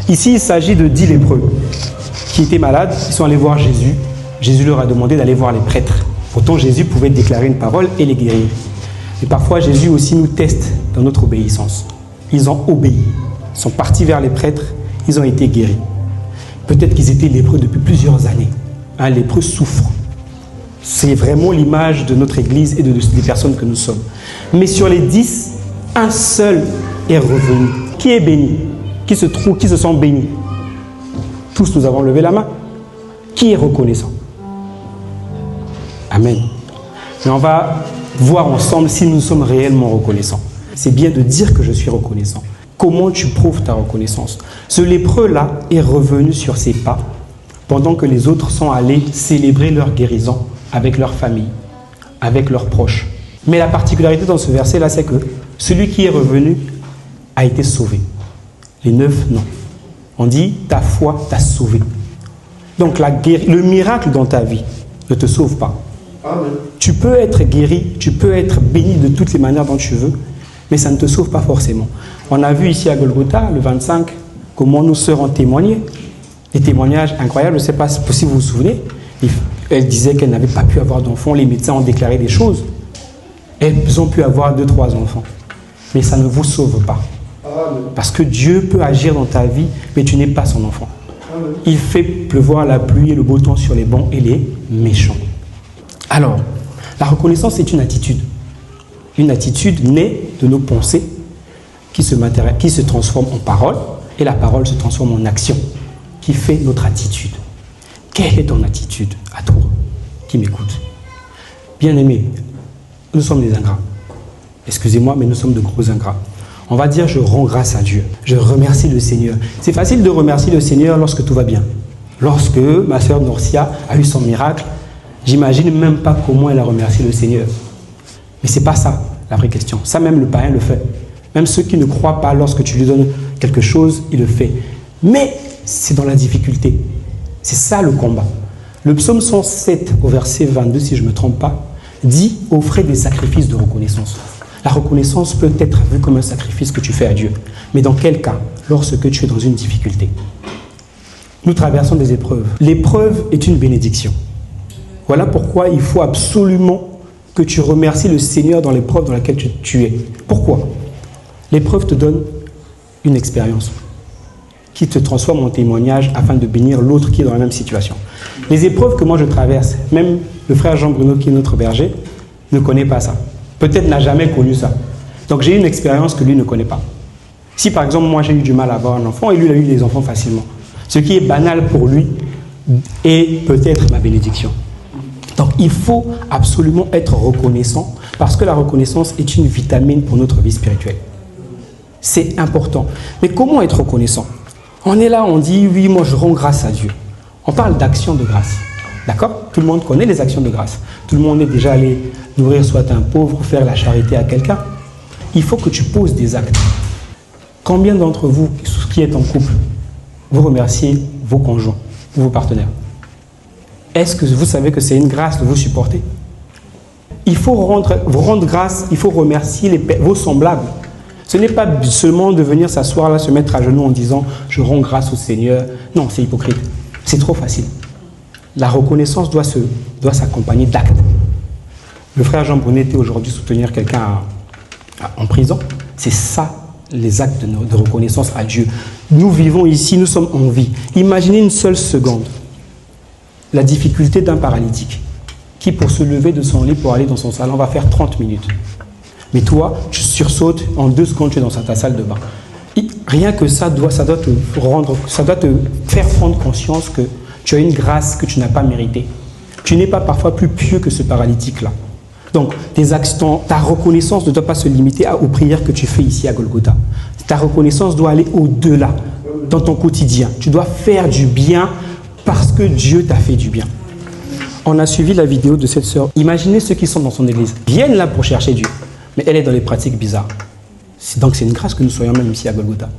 Ici, il s'agit de 10 lépreux qui étaient malades. Ils sont allés voir Jésus. Jésus leur a demandé d'aller voir les prêtres. Pourtant, Jésus pouvait déclarer une parole et les guérir. Et parfois, Jésus aussi nous teste dans notre obéissance. Ils ont obéi. Ils sont partis vers les prêtres. Ils ont été guéris. Peut-être qu'ils étaient lépreux depuis plusieurs années. Un lépreux souffre. C'est vraiment l'image de notre Église et des personnes que nous sommes. Mais sur les 10, un seul est revenu. Qui est béni? Qui se sent béni? Tous nous avons levé la main. Qui est reconnaissant? Amen. Mais on va voir ensemble si nous sommes réellement reconnaissants. C'est bien de dire que je suis reconnaissant. Comment tu prouves ta reconnaissance? Ce lépreux-là est revenu sur ses pas pendant que les autres sont allés célébrer leur guérison avec leur famille, avec leurs proches. Mais la particularité dans ce verset-là, c'est que celui qui est revenu a été sauvé. Les 9, non. On dit, ta foi t'a sauvé. Donc le miracle dans ta vie ne te sauve pas. Amen. Tu peux être guéri, tu peux être béni de toutes les manières dont tu veux, mais ça ne te sauve pas forcément. On a vu ici à Golgotha, le 25, comment nos sœurs ont témoigné. Des témoignages incroyables, je ne sais pas si vous vous souvenez. Elles disaient qu'elles n'avaient pas pu avoir d'enfants, les médecins ont déclaré des choses. Elles ont pu avoir 2-3 enfants. Mais ça ne vous sauve pas. Parce que Dieu peut agir dans ta vie, mais tu n'es pas son enfant. Il fait pleuvoir la pluie et le beau temps sur les bons et les méchants. Alors, la reconnaissance est une attitude. Une attitude née de nos pensées qui se transforme en parole, et la parole se transforme en action, qui fait notre attitude. Quelle est ton attitude à toi qui m'écoute? Bien-aimé, nous sommes des ingrats. Excusez-moi, mais nous sommes de gros ingrats. On va dire, je rends grâce à Dieu. Je remercie le Seigneur. C'est facile de remercier le Seigneur lorsque tout va bien. Lorsque ma sœur Norcia a eu son miracle, j'imagine même pas comment elle a remercié le Seigneur. Mais ce n'est pas ça, la vraie question. Ça, même le païen le fait. Même ceux qui ne croient pas, lorsque tu lui donnes quelque chose, il le fait. Mais c'est dans la difficulté. C'est ça le combat. Le psaume 107, au verset 22, si je ne me trompe pas, dit « Offrez des sacrifices de reconnaissance ». La reconnaissance peut être vue comme un sacrifice que tu fais à Dieu. Mais dans quel cas? Lorsque tu es dans une difficulté. Nous traversons des épreuves. L'épreuve est une bénédiction. Voilà pourquoi il faut absolument que tu remercies le Seigneur dans l'épreuve dans laquelle tu es. Pourquoi? L'épreuve te donne une expérience qui te transforme en témoignage afin de bénir l'autre qui est dans la même situation. Les épreuves que moi je traverse, même le frère Jean-Bruno qui est notre berger, ne connaît pas ça. Peut-être n'a jamais connu ça. Donc j'ai une expérience que lui ne connaît pas. Si par exemple moi j'ai eu du mal à avoir un enfant et lui il a eu des enfants facilement, ce qui est banal pour lui est peut-être ma bénédiction. Donc il faut absolument être reconnaissant parce que la reconnaissance est une vitamine pour notre vie spirituelle. C'est important. Mais comment être reconnaissant? On est là, on dit oui, moi je rends grâce à Dieu. On parle d'action de grâce. D'accord? Tout le monde connaît les actions de grâce. Tout le monde est déjà allé nourrir soit un pauvre, faire la charité à quelqu'un. Il faut que tu poses des actes. Combien d'entre vous qui êtes en couple, vous remerciez vos conjoints ou vos partenaires? Est-ce que vous savez que c'est une grâce de vous supporter? Il faut vous rendre grâce, il faut remercier vos semblables. Ce n'est pas seulement de venir s'asseoir là, se mettre à genoux en disant « je rends grâce au Seigneur ». Non, c'est hypocrite. C'est trop facile. La reconnaissance doit s'accompagner d'actes. Le frère Jean Brunet était aujourd'hui soutenir quelqu'un en prison. C'est ça, les actes de reconnaissance à Dieu. Nous vivons ici, nous sommes en vie. Imaginez une seule seconde la difficulté d'un paralytique qui, pour se lever de son lit, pour aller dans son salon, va faire 30 minutes. Mais toi, tu sursautes, en 2 secondes, tu es dans ta salle de bain. Rien que ça doit te faire prendre conscience que tu as une grâce que tu n'as pas méritée. Tu n'es pas parfois plus pieux que ce paralytique-là. Donc, tes actions, ta reconnaissance ne doit pas se limiter aux prières que tu fais ici à Golgotha. Ta reconnaissance doit aller au-delà, dans ton quotidien. Tu dois faire du bien parce que Dieu t'a fait du bien. On a suivi la vidéo de cette sœur. Imaginez ceux qui sont dans son église. Viennent là pour chercher Dieu. Mais elle est dans les pratiques bizarres. Donc c'est une grâce que nous soyons même ici à Golgotha.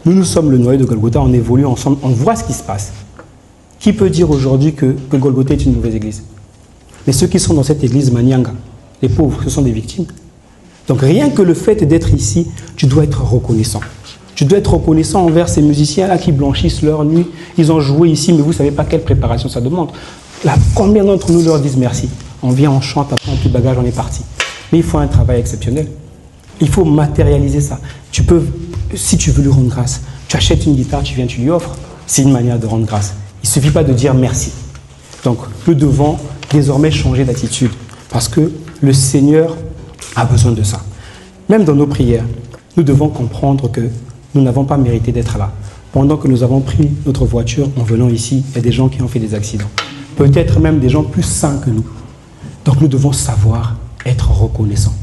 Nous sommes le noyau de Golgotha, on évolue ensemble, on voit ce qui se passe. Qui peut dire aujourd'hui que Golgotha est une mauvaise église? Mais ceux qui sont dans cette église Manyanga, les pauvres, ce sont des victimes. Donc rien que le fait d'être ici, tu dois être reconnaissant. Tu dois être reconnaissant envers ces musiciens-là qui blanchissent leur nuit. Ils ont joué ici, mais vous ne savez pas quelle préparation ça demande. Là, combien d'entre nous leur disent merci? On vient, on chante, après on plie bagage, on est parti. Mais il faut un travail exceptionnel. Il faut matérialiser ça. Tu peux, si tu veux lui rendre grâce, tu achètes une guitare, tu viens, tu lui offres. C'est une manière de rendre grâce. Il ne suffit pas de dire merci. Donc, nous devons désormais changer d'attitude parce que le Seigneur a besoin de ça. Même dans nos prières, nous devons comprendre que nous n'avons pas mérité d'être là. Pendant que nous avons pris notre voiture en venant ici, il y a des gens qui ont fait des accidents. Peut-être même des gens plus sains que nous. Donc, nous devons savoir être reconnaissants.